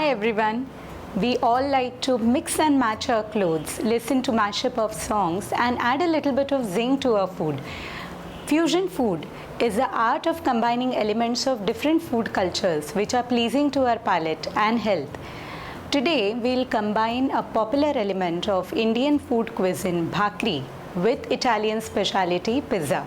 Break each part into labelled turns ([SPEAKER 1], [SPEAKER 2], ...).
[SPEAKER 1] everyone. We all like to mix and match our clothes, listen to mashup of songs, and add a little bit of zing to our food. Fusion food is the art of combining elements of different food cultures which are pleasing to our palate and health. Today, we'll combine a popular element of Indian food cuisine, bhakri, with Italian specialty pizza.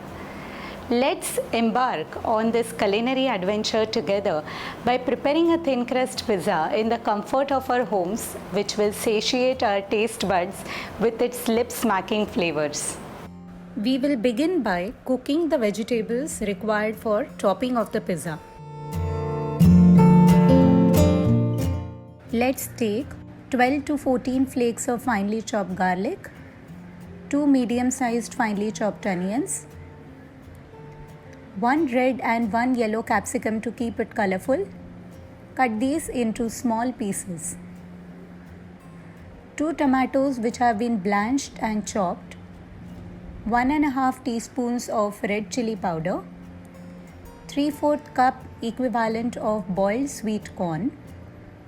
[SPEAKER 1] Let's embark on this culinary adventure together by preparing a thin crust pizza in the comfort of our homes, which will satiate our taste buds with its lip smacking flavors. We will begin by cooking the vegetables required for topping of the pizza. Let's take 12 to 14 flakes of finely chopped garlic, 2 medium-sized finely chopped onions, 1 red and 1 yellow capsicum to keep it colorful. Cut these into small pieces. 2 tomatoes which have been blanched and chopped. 1.5 teaspoons of red chili powder. 3/4 cup equivalent of boiled sweet corn.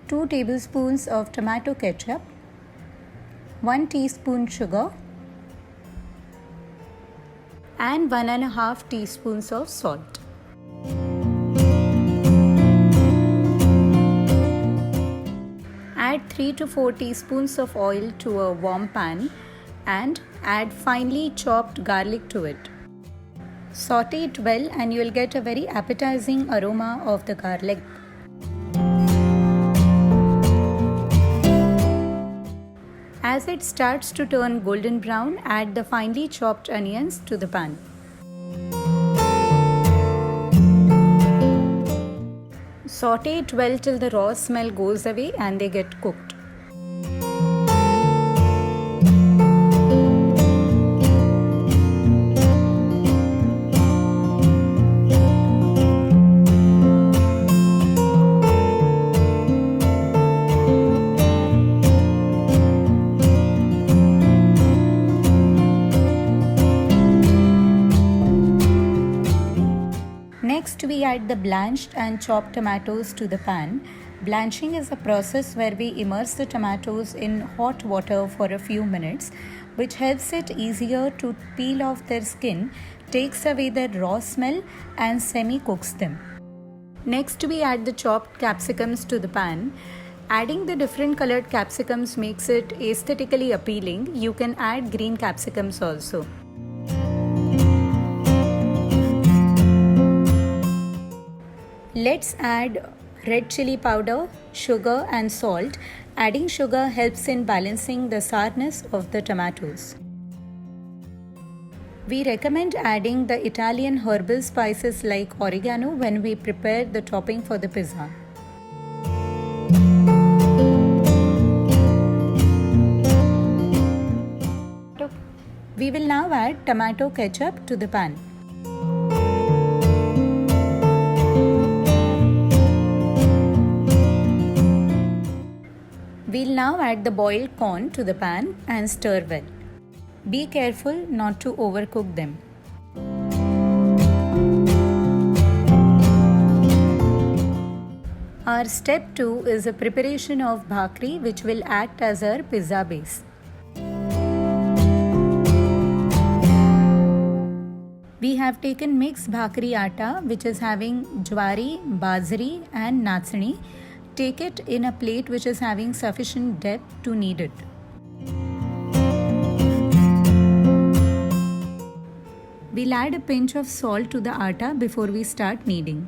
[SPEAKER 1] 2 tablespoons of tomato ketchup. 1 teaspoon sugar. And 1.5 teaspoons of salt. Add 3 to 4 teaspoons of oil to a warm pan and add finely chopped garlic to it. Saute it well and you will get a very appetizing aroma of the garlic. As it starts to turn golden brown, add the finely chopped onions to the pan. Saute it well till the raw smell goes away and they get cooked. Next, we add the blanched and chopped tomatoes to the pan. Blanching is a process where we immerse the tomatoes in hot water for a few minutes, which helps it easier to peel off their skin, takes away their raw smell, and semi-cooks them. Next, we add the chopped capsicums to the pan. Adding the different colored capsicums makes it aesthetically appealing. You can add green capsicums also. Let's add red chili powder, sugar and salt. Adding sugar helps in balancing the sourness of the tomatoes. We recommend adding the Italian herbal spices like oregano when we prepare the topping for the pizza. We will now add tomato ketchup to the pan. We'll now add the boiled corn to the pan and stir well. Be careful not to overcook them. Our step 2 is a preparation of bhakri, which will act as our pizza base. We have taken mixed bhakri atta, which is having jwari, bajri and natsani. Take it in a plate which is having sufficient depth to knead it. We'll add a pinch of salt to the atta before we start kneading.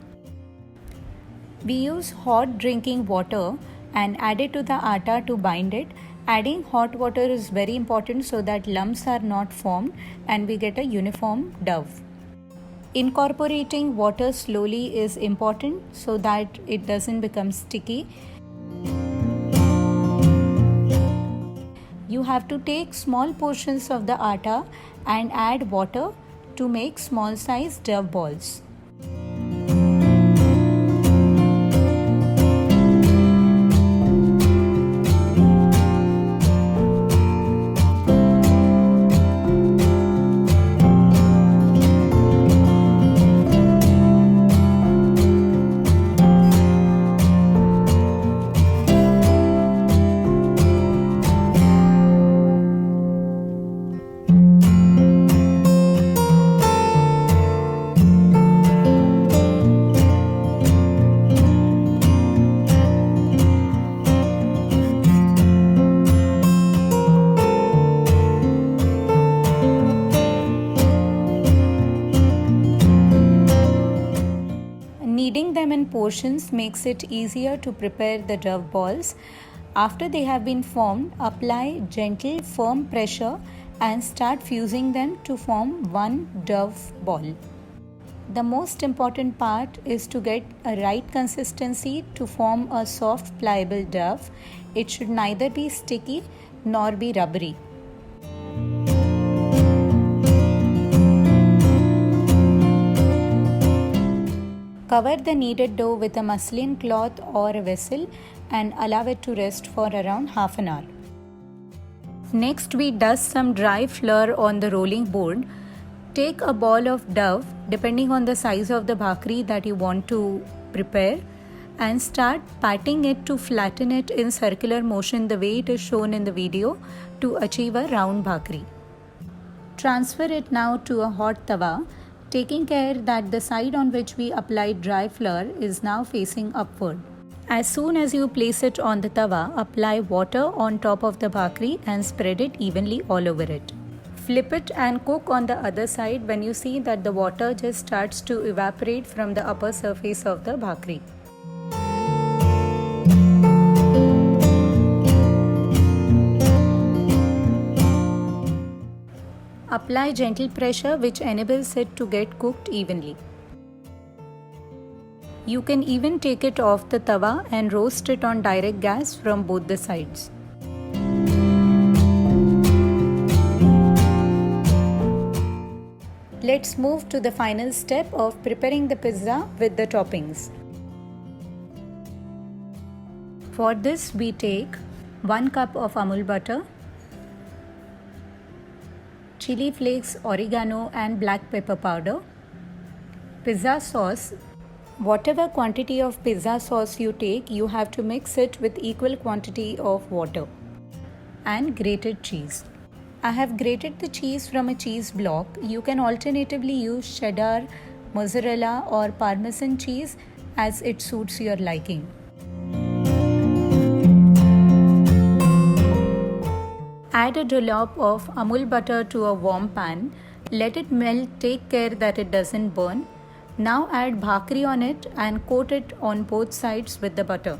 [SPEAKER 1] We use hot drinking water and add it to the atta to bind it. Adding hot water is very important so that lumps are not formed and we get a uniform dough. Incorporating water slowly is important so that it doesn't become sticky. You have to take small portions of the atta and add water to make small size dough balls. Kneading them in portions makes it easier to prepare the dough balls. After they have been formed, apply gentle, firm pressure and start fusing them to form one dough ball. The most important part is to get a right consistency to form a soft, pliable dough. It should neither be sticky nor be rubbery. Cover the kneaded dough with a muslin cloth or a vessel and allow it to rest for around half an hour. Next, we dust some dry flour on the rolling board. Take a ball of dough, depending on the size of the bhakri that you want to prepare, and start patting it to flatten it in circular motion the way it is shown in the video to achieve a round bhakri. Transfer it now to a hot tawa, taking care that the side on which we applied dry flour is now facing upward. As soon as you place it on the tawa, apply water on top of the bhakri and spread it evenly all over it. Flip it and cook on the other side when you see that the water just starts to evaporate from the upper surface of the bhakri. Apply gentle pressure which enables it to get cooked evenly. You can even take it off the tawa and roast it on direct gas from both the sides. Let's move to the final step of preparing the pizza with the toppings. For this, we take 1 cup of Amul butter, chili flakes, oregano and black pepper powder, pizza sauce. Whatever quantity of pizza sauce you take, you have to mix it with equal quantity of water, and grated cheese. I have grated the cheese from a cheese block. You can alternatively use cheddar, mozzarella or parmesan cheese as it suits your liking. Add a dollop of Amul butter to a warm pan. Let it melt, take care that it doesn't burn. Now add bhakri on it and coat it on both sides with the butter.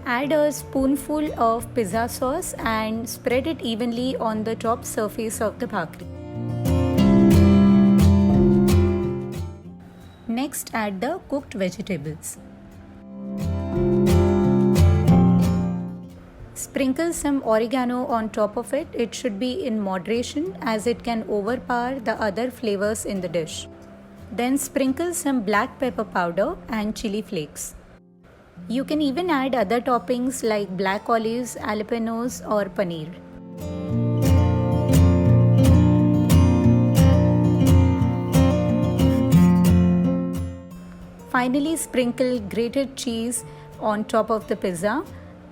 [SPEAKER 1] Add a spoonful of pizza sauce and spread it evenly on the top surface of the bhakri. Next, add the cooked vegetables. Sprinkle some oregano on top of it. It should be in moderation as it can overpower the other flavors in the dish. Then sprinkle some black pepper powder and chili flakes. You can even add other toppings like black olives, jalapenos or paneer. Finally, sprinkle grated cheese on top of the pizza.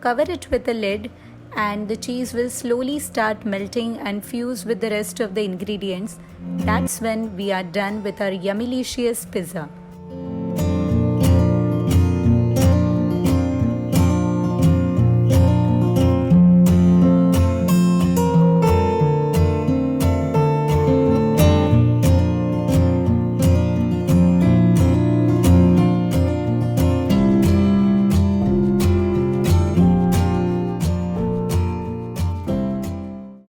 [SPEAKER 1] Cover it with a lid and the cheese will slowly start melting and fuse with the rest of the ingredients. That's when we are done with our yummylicious pizza.